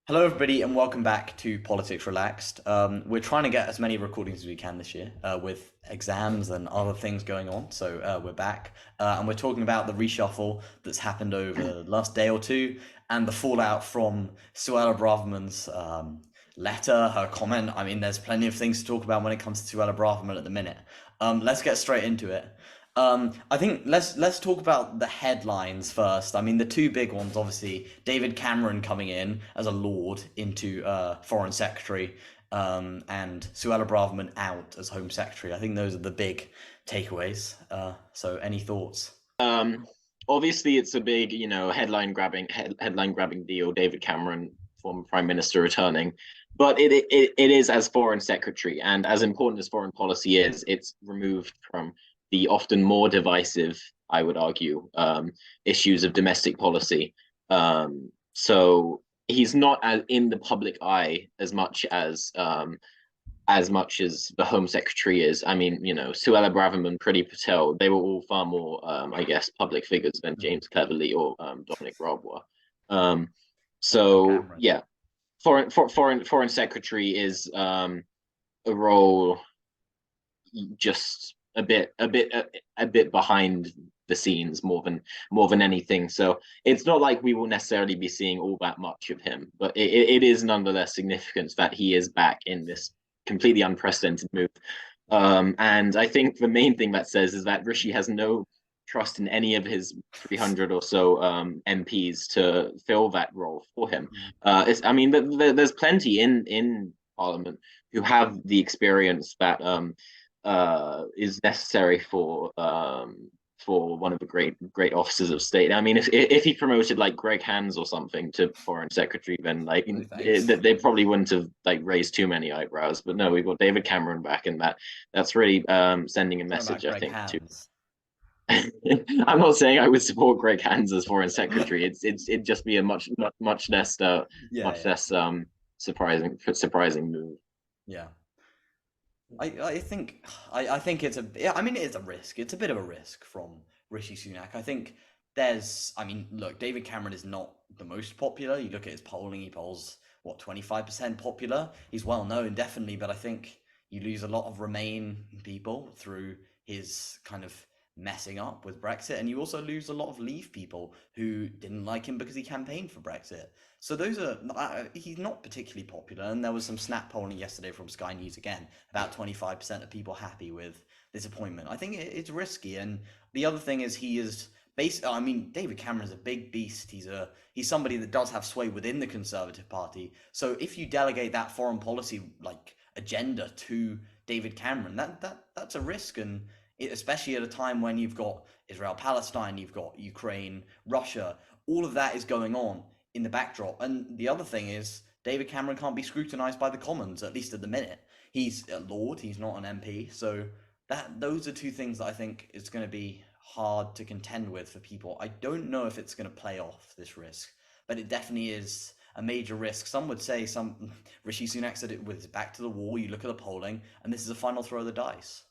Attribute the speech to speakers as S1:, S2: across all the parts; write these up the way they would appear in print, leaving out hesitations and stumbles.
S1: Hello, everybody, and welcome back to Politics Relaxed. We're trying to get as many recordings as we can this year with exams and other things going on. So we're back and we're talking about the reshuffle that's happened over the last day or two and the fallout from Suella Braverman's letter, her comment. I mean, there's plenty of things to talk about when it comes to Suella Braverman at the minute. Let's get straight into it. I think let's talk about the headlines first. I mean, the two big ones, obviously, David Cameron coming in as a Lord into Foreign Secretary, and Suella Braverman out as Home Secretary. I think those are the big takeaways. So, any thoughts?
S2: Um, Obviously, it's a big, headline grabbing deal. David Cameron, former Prime Minister, returning, but it is as Foreign Secretary, and as important as foreign policy is, it's removed from the often more divisive, I would argue, issues of domestic policy. So he's not as in the public eye as much as the Home Secretary is. I mean, Suella Braverman, Priti Patel, they were all far more, I guess, public figures than
S1: Mhm.
S2: James Cleverly or Dominic Raab were. Um,
S1: Or
S2: so
S1: Cameron?
S2: yeah, foreign secretary is a role just a bit behind the scenes more than anything. So it's not like we will necessarily be seeing all that much of him, but it is nonetheless significant that he is back in this completely unprecedented move. And I think the main thing that says is that Rishi has no trust in any of his 300 or so MPs to fill that role for him. I mean, there's plenty in Parliament who have the experience that is necessary for one of the great officers of state. I mean, if he promoted like Greg Hands or something to foreign secretary, then
S1: No thanks.
S2: they probably wouldn't have like raised too many eyebrows. But no, we've got David Cameron back, and that's really sending a
S1: Talking about
S2: message, I
S1: Greg
S2: think, to.
S1: Hands.
S2: I'm not saying I would support Greg Hands as foreign secretary. It'd just be a much less
S1: Yeah,
S2: much
S1: yeah,
S2: less surprising move.
S1: yeah. I think I think it's a yeah, I mean it is a risk. It's a bit of a risk from Rishi Sunak. I think I mean, look, David Cameron is not the most popular. You look at his polling, he polls what 25% popular. He's well known, definitely, but I think you lose a lot of Remain people through his kind of messing up with Brexit, and you also lose a lot of Leave people who didn't like him because he campaigned for Brexit. So those are he's not particularly popular, and there was some snap polling yesterday from Sky News again about 25% of people happy with this appointment. I think it's risky, and the other thing is he is based. I mean, David Cameron is a big beast. He's somebody that does have sway within the Conservative Party. So if you delegate that foreign policy like agenda to David Cameron, that's a risk, and especially at a time when you've got Israel, Palestine, you've got Ukraine, Russia, all of that is going on in the backdrop. And the other thing is David Cameron can't be scrutinised by the Commons, at least at the minute. He's a Lord, he's not an MP, so those are two things that I think is going to be hard to contend with for people. I don't know if it's going to play off this risk, but it definitely is a major risk. Some would say some Rishi Sunak said it was back to the wall. You look at the polling, and this is a final throw of the dice.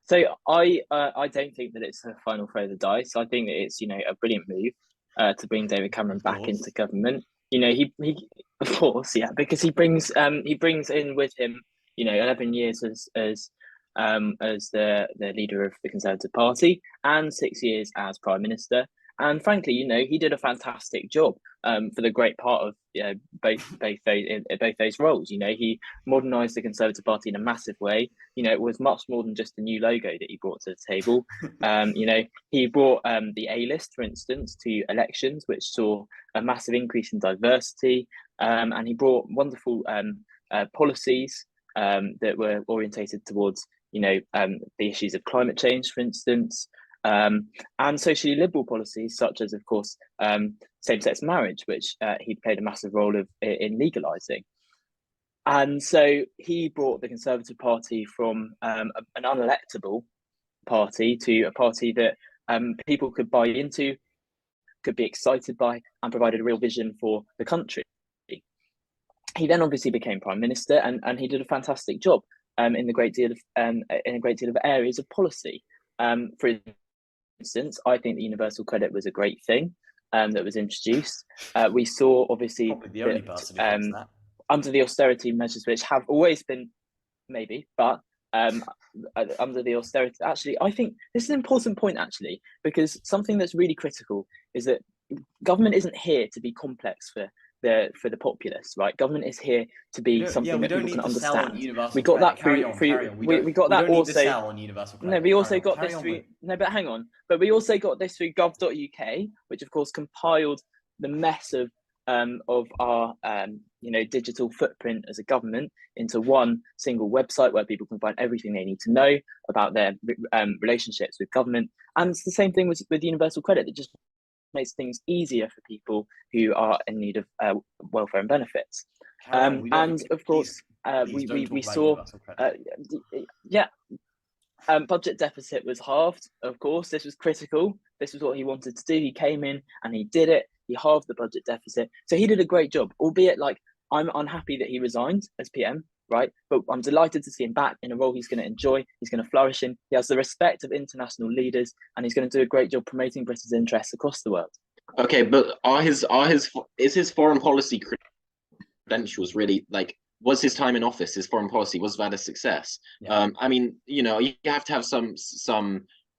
S3: So I don't think that it's a final throw of the dice. I think that it's a brilliant move to bring David Cameron
S1: Of
S3: back into
S1: course.
S3: government. He of course, yeah, because he brings in with him 11 years as the leader of the Conservative Party and 6 years as Prime Minister. And frankly, he did a fantastic job for the great part of both those roles. He modernised the Conservative Party in a massive way. It was much more than just a new logo that he brought to the table. He brought the A list, for instance, to elections, which saw a massive increase in diversity, and he brought wonderful policies that were orientated towards the issues of climate change, for instance, and socially liberal policies such as, of course, same-sex marriage, which he played a massive role in legalising. And so he brought the Conservative Party from an unelectable party to a party that people could buy into, could be excited by, and provided a real vision for the country. He then obviously became Prime Minister, and he did a fantastic job in a great deal of areas of policy. For instance, I think the universal credit was a great thing. that was introduced. We saw obviously
S1: Probably the only person who thinks that.
S3: under the austerity measures, which have always been maybe, but under the austerity, actually, I think this is an important point actually, because something that's really critical is that government isn't here to be complex for the populace, right? Government is here to be something that people can understand. We got that through. We got that also. No, we also got this through. No, but hang on. But we also got this through gov.uk, which of course compiled the mess of our digital footprint as a government into one single website where people can find everything they need to know about their relationships with government. And it's the same thing with universal credit. That just makes things easier for people who are in need of welfare and benefits. And of course, we saw, budget deficit was halved. Of course, this was critical. This was what he wanted to do. He came in and he did it. He halved the budget deficit. So he did a great job, albeit like I'm unhappy that he resigned as PM, right? But I'm delighted to see him back in a role he's going to enjoy. He's going to flourish in. He has the respect of international leaders, and he's going to do a great job promoting Britain's interests across the world.
S2: Okay, but is his foreign policy credentials really like? Was his time in office, his foreign policy, was that a success? Yeah. I mean, you have to have some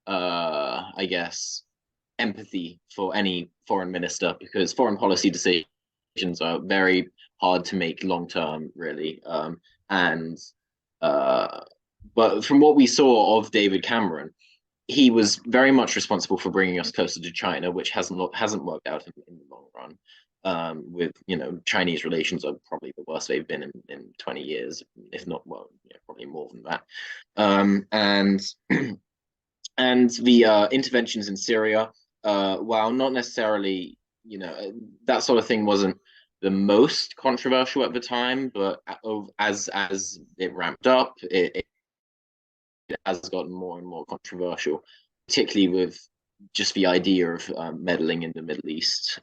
S2: I guess, empathy for any foreign minister, because foreign policy decisions are very hard to make long term, really. But from what we saw of David Cameron, he was very much responsible for bringing us closer to China, which hasn't worked out in the long run. With Chinese relations are probably the worst they've been in 20 years, if not, well, probably more than that. And the interventions in Syria, while not necessarily, that sort of thing wasn't the most controversial at the time, but as it ramped up, it has gotten more and more controversial, particularly with just the idea of meddling in the Middle East.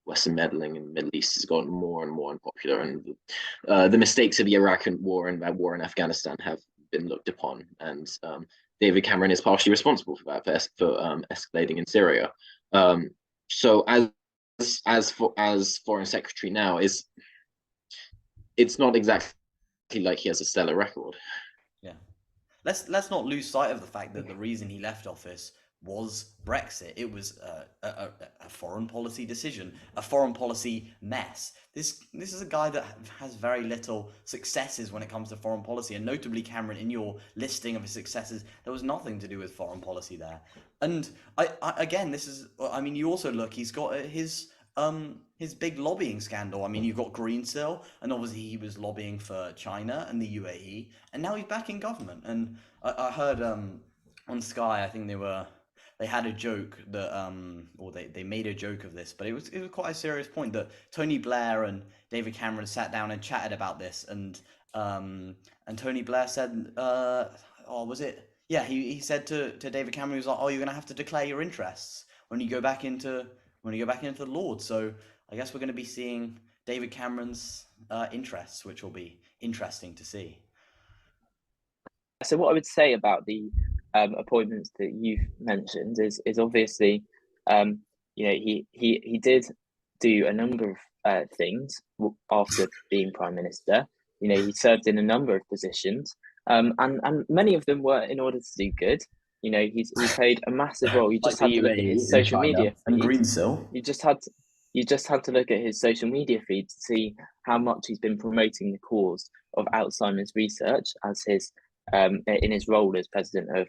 S2: Western meddling in the Middle East has gotten more and more unpopular, and the mistakes of the Iraq war and that war in Afghanistan have been looked upon, and David Cameron is partially responsible for that, for escalating in Syria. So as Foreign Secretary now, it's not exactly like he has a stellar record.
S1: Yeah, let's not lose sight of the fact that the reason he left office was Brexit. It was a foreign policy decision, a foreign policy mess. This is a guy that has very little successes when it comes to foreign policy, and notably, Cameron, in your listing of his successes, there was nothing to do with foreign policy there. And I again, you also look, he's got his big lobbying scandal. I mean, you've got Greensill, and obviously he was lobbying for China and the UAE, and now he's back in government. And I heard on Sky, I think they had a joke that, or they made a joke of this, but it was quite a serious point that Tony Blair and David Cameron sat down and chatted about this, and Tony Blair said, was it? Yeah, he said to David Cameron, he was like, "Oh, you're gonna have to declare your interests when you go back into the Lords." So I guess we're going to be seeing David Cameron's interests, which will be interesting to see.
S3: So what I would say about the appointments that you've mentioned is obviously, he did do a number of things after being Prime Minister. He served in a number of positions, and many of them were in order to do good. He played a massive role. You just had to look at his social media
S1: and Greensill.
S3: You just had to look at his social media feed to see how much he's been promoting the cause of Alzheimer's research as his in his role as president of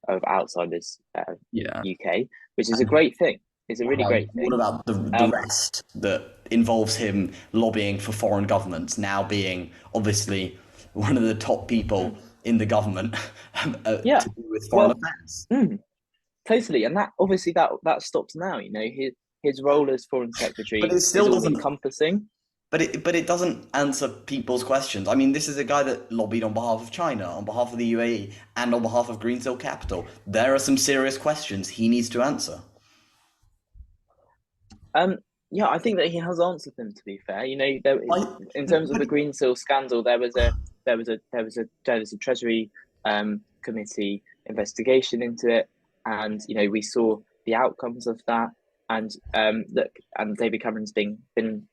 S3: Alzheimer's UK, which is a great thing. It's a really great thing.
S1: What about the rest that involves him lobbying for foreign governments, now being obviously one of the top people in the government to do with foreign affairs?
S3: Totally, and that obviously that stops now. His role as foreign secretary, but it still doesn't encompassing.
S1: But it doesn't answer people's questions. I mean, this is a guy that lobbied on behalf of China, on behalf of the UAE, and on behalf of Greensill Capital. There are some serious questions he needs to answer.
S3: Yeah, I think that he has answered them. To be fair, in terms of the Greensill scandal, there was a Treasury committee investigation into it, and we saw the outcomes of that. And look, and David Cameron's been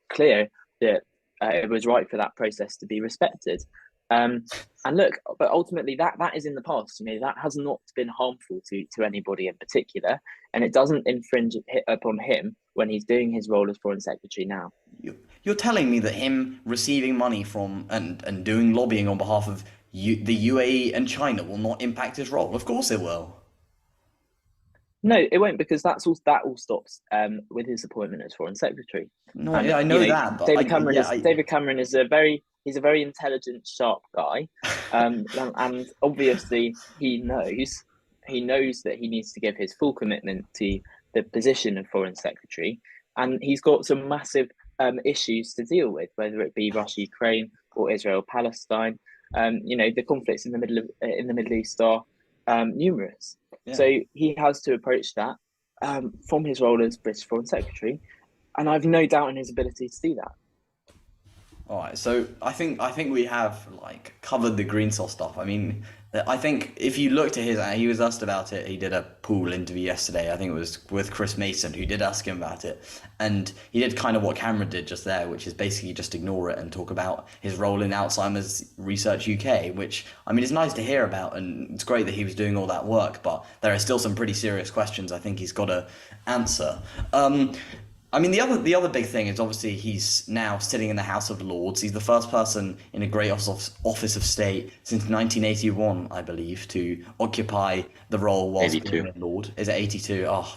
S3: clear that it was right for that process to be respected. And look, but ultimately that is in the past. That has not been harmful to anybody in particular, and it doesn't infringe upon him when he's doing his role as Foreign Secretary now.
S1: You're telling me that him receiving money from and doing lobbying on behalf of the UAE and China will not impact his role? Of course it will.
S3: No, it won't, because that all stops with his appointment as Foreign Secretary.
S1: No,
S3: And
S1: I know that, but
S3: David Cameron
S1: yeah,
S3: David Cameron is a very intelligent, sharp guy, and obviously he knows that he needs to give his full commitment to the position of Foreign Secretary, and he's got some massive issues to deal with, whether it be Russia, Ukraine, or Israel, Palestine. The conflicts in the Middle East are numerous.
S1: Yeah.
S3: So he has to approach that from his role as British Foreign Secretary, and I've no doubt in his ability to do that.
S1: All right, so I think we have like covered the green sauce stuff. I mean, I think if you look to he was asked about it. He did a pool interview yesterday. I think it was with Chris Mason, who did ask him about it, and he did kind of what Cameron did just there, which is basically just ignore it and talk about his role in Alzheimer's Research UK. Which, I mean, it's nice to hear about, and it's great that he was doing all that work. But there are still some pretty serious questions I think he's got to answer. I mean, the other big thing is obviously he's now sitting in the House of Lords. He's the first person in a great office of state since 1981, I believe, to occupy the role whilst
S2: 82.
S1: being a Lord. Is it 82? Oh,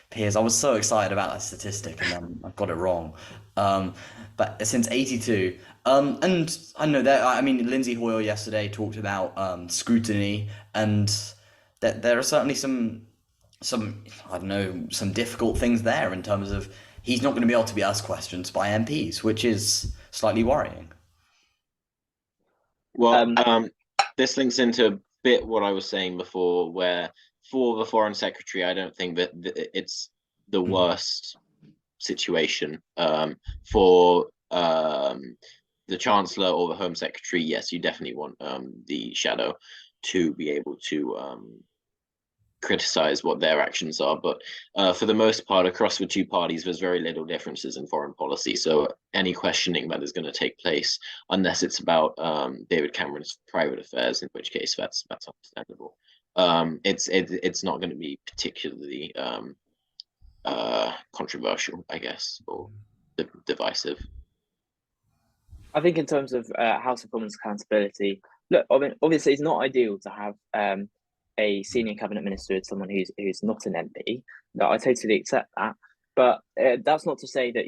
S1: Piers, I was so excited about that statistic, and then I got it wrong. But since 82, and I know that, I mean, Lindsay Hoyle yesterday talked about scrutiny, and that there are certainly some I don't know, some difficult things there in terms of he's not going to be able to be asked questions by MPs, which is slightly worrying.
S2: Well, this links into a bit what I was saying before, where for the Foreign Secretary, I don't think that it's the worst situation. For the Chancellor or the Home Secretary, yes, you definitely want the shadow to be able to criticize what their actions are, but for the most part, across the two parties, there's very little differences in foreign policy. So any questioning that is going to take place, unless it's about David Cameron's private affairs, in which case that's understandable. It's not going to be particularly controversial, I guess, or divisive.
S3: I think in terms of House of Commons accountability, look, I mean, obviously it's not ideal to have a senior cabinet minister as someone who's not an MP. No, I totally accept that, but that's not to say that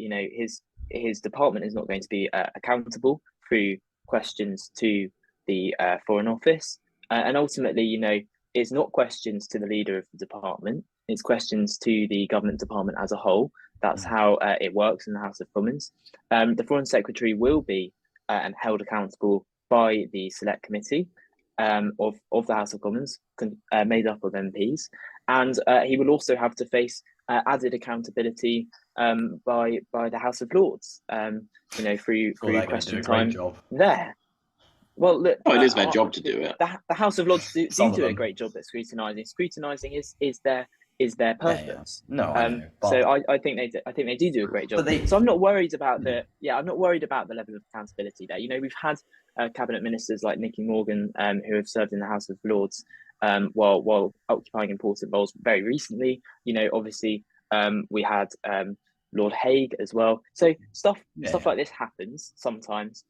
S3: his department is not going to be accountable through questions to the Foreign Office, and ultimately, it's not questions to the leader of the department; it's questions to the government department as a whole. That's how it works in the House of Commons. The Foreign Secretary will be held accountable by the Select Committee of the House of Commons, made up of MPs, and he will also have to face added accountability by the House of Lords, through question time there. Well, look,
S2: it is their job to do it.
S3: The House of Lords do a
S1: them.
S3: great job at scrutinising. Scrutinising is their purpose.
S1: Yeah. No, I know, but...
S3: So I think they do a great job. So I'm not worried about I'm not worried about the level of accountability there. We've had cabinet ministers like Nicky Morgan who have served in the House of Lords while occupying important roles very recently. Obviously we had Lord Hague as well. So stuff like this happens sometimes.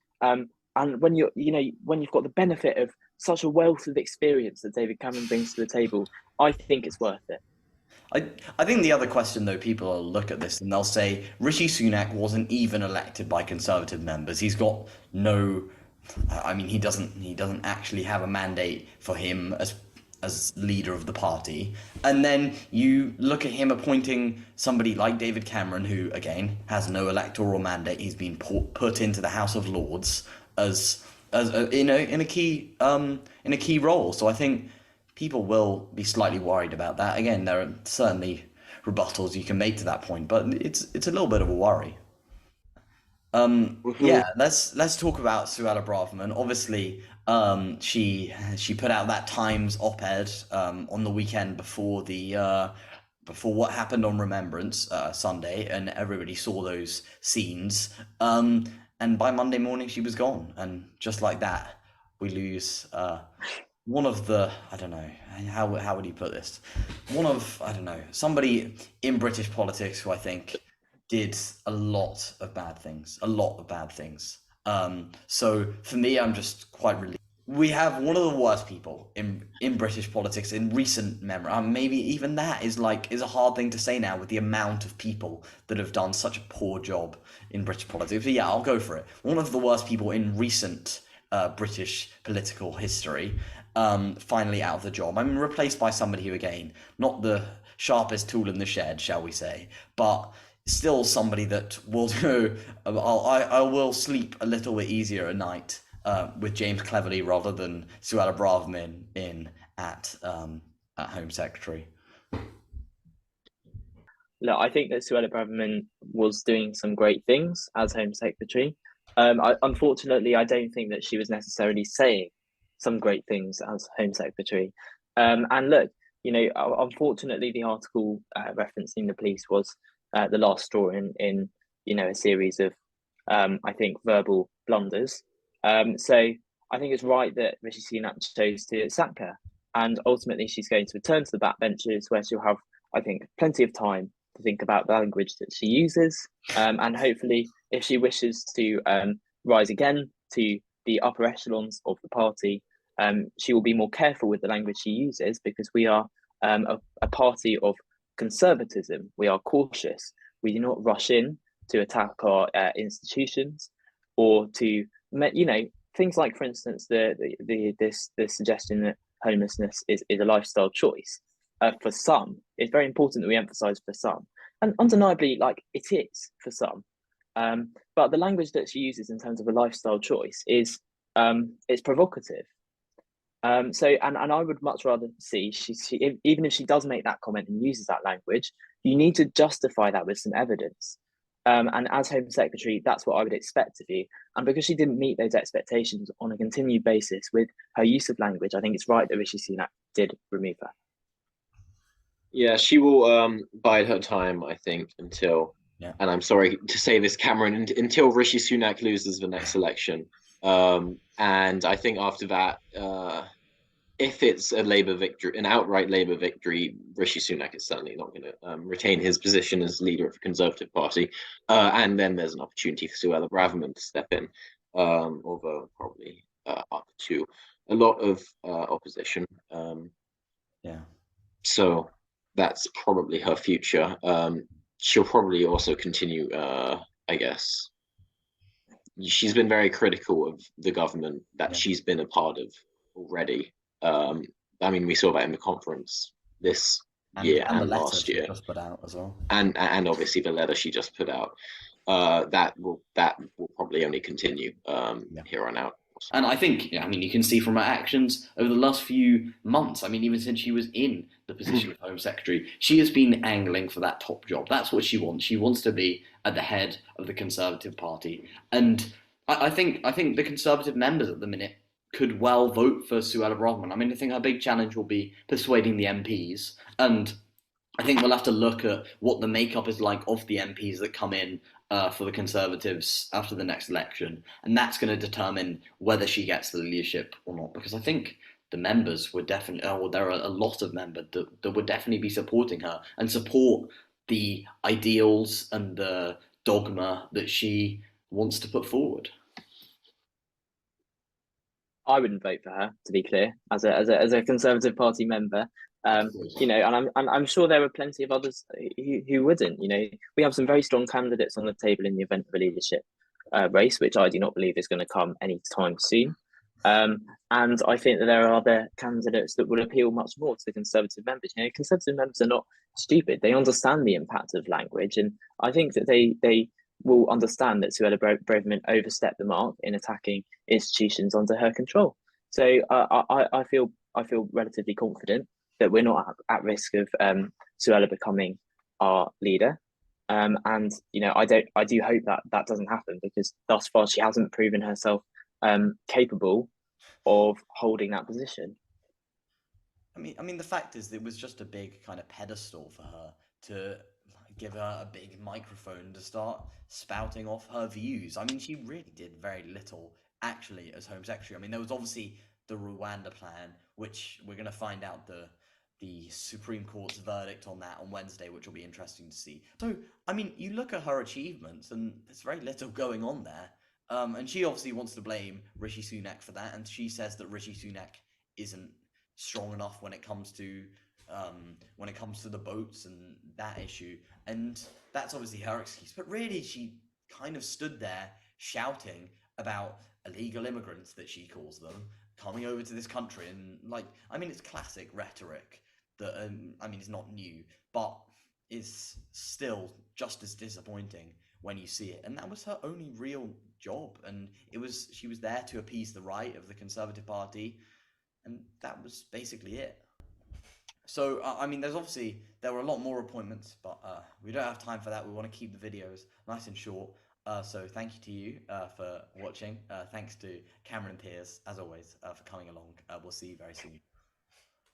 S3: And when you've got the benefit of such a wealth of experience that David Cameron brings to the table, I think it's worth it.
S1: I think the other question, though, people will look at this and they'll say Rishi Sunak wasn't even elected by Conservative members. He's got no, I mean, he doesn't actually have a mandate for him as leader of the party. And then you look at him appointing somebody like David Cameron, who again has no electoral mandate. He's been put into the House of Lords as in a key role. So I think people will be slightly worried about that. Again, there are certainly rebuttals you can make to that point, but it's a little bit of a worry. Yeah, let's talk about Suella Braverman. Obviously, she put out that Times op-ed on the weekend before the before what happened on Remembrance Sunday, and everybody saw those scenes. And by Monday morning, she was gone, and just like that, we lose one of the, I don't know, how would you put this? One of, I don't know, somebody in British politics who I think did a lot of bad things, a lot of bad things. So for me, I'm just quite relieved. We have one of the worst people in British politics in recent memory. Maybe even that is a hard thing to say now with the amount of people that have done such a poor job in British politics. But yeah, I'll go for it. One of the worst people in recent British political history, finally out of the job. I'm replaced by somebody who, again, not the sharpest tool in the shed, shall we say, but still somebody that will do. I will sleep a little bit easier at night with James Cleverly rather than Suella Braverman in at Home Secretary.
S3: Look, I think that Suella Braverman was doing some great things as Home Secretary. Unfortunately, I don't think that she was necessarily saying some great things as Home Secretary. And look, unfortunately, the article referencing the police was the last straw in a series of, I think, verbal blunders. So I think it's right that Rishi Sunak chose to sack her, and ultimately she's going to return to the backbenches where she'll have, I think, plenty of time to think about the language that she uses, and hopefully, if she wishes to rise again to the upper echelons of the party, she will be more careful with the language she uses, because we are a party of conservatism. We are cautious. We do not rush in to attack our institutions, or to, things like, for instance, this suggestion that homelessness is a lifestyle choice. For some, it's very important that we emphasize for some, and undeniably, like, it is for some. But the language that she uses in terms of a lifestyle choice is it's provocative. And I would much rather see even if she does make that comment and uses that language, you need to justify that with some evidence. And as Home Secretary, that's what I would expect of you. And because she didn't meet those expectations on a continued basis with her use of language, I think it's right that Rishi Sunak did remove her.
S2: Yeah, she will bide her time, I think, until, and I'm sorry to say this, Cameron, until Rishi Sunak loses the next election. And I think after that, if it's a Labour victory, an outright Labour victory, Rishi Sunak is certainly not going to retain his position as leader of the Conservative Party. And then there's an opportunity for Suella Braverman to step in, although probably up to a lot of opposition. So that's probably her future. She'll probably also continue, I guess. She's been very critical of the government that she's been a part of already. I mean, we saw that in the conference this year and last year.
S1: Just put out as well.
S2: And obviously the letter she just put out. That will probably only continue here on out.
S1: And I think, you can see from her actions over the last few months, even since she was in the position of Home Secretary, she has been angling for that top job. That's what she wants. She wants to be at the head of the Conservative Party. And I think the Conservative members at the minute could well vote for Suella Braverman. I think her big challenge will be persuading the MPs. And I think we'll have to look at what the makeup is like of the MPs that come in for the Conservatives after the next election. And that's going to determine whether she gets the leadership or not. Because I think the members would definitely, there are a lot of members that would definitely be supporting her and support the ideals and the dogma that she wants to put forward.
S3: I wouldn't vote for her, to be clear, as a Conservative Party member. And I'm sure there are plenty of others who wouldn't. We have some very strong candidates on the table in the event of a leadership race, which I do not believe is going to come anytime soon. And I think that there are other candidates that will appeal much more to the Conservative members. Conservative members are not stupid; they understand the impact of language, and I think that they will understand that Suella Braverman overstepped the mark in attacking institutions under her control. So I feel relatively confident that we're not at risk of Suella becoming our leader. And I do hope that doesn't happen, because thus far she hasn't proven herself capable of holding that position.
S1: I mean, the fact is, it was just a big kind of pedestal for her to give her a big microphone to start spouting off her views. I mean, she really did very little actually as Home Secretary. I mean, there was obviously the Rwanda plan, which we're going to find out the Supreme Court's verdict on that on Wednesday, which will be interesting to see. So, I mean, you look at her achievements, and there's very little going on there. And she obviously wants to blame Rishi Sunak for that, and she says that Rishi Sunak isn't strong enough when it comes to the boats and that issue, and that's obviously her excuse. But really, she kind of stood there shouting about illegal immigrants, that she calls them, coming over to this country, and like, I mean, it's classic rhetoric that I mean, it's not new, but is still just as disappointing when you see it. And that was her only real job, and she was there to appease the right of the Conservative Party, and that was basically it. So I mean, there were a lot more appointments, but we don't have time for that. We want to keep the videos nice and short. So thank you to you for watching. Thanks to Cameron and Piers, as always, for coming along. We'll see you very soon.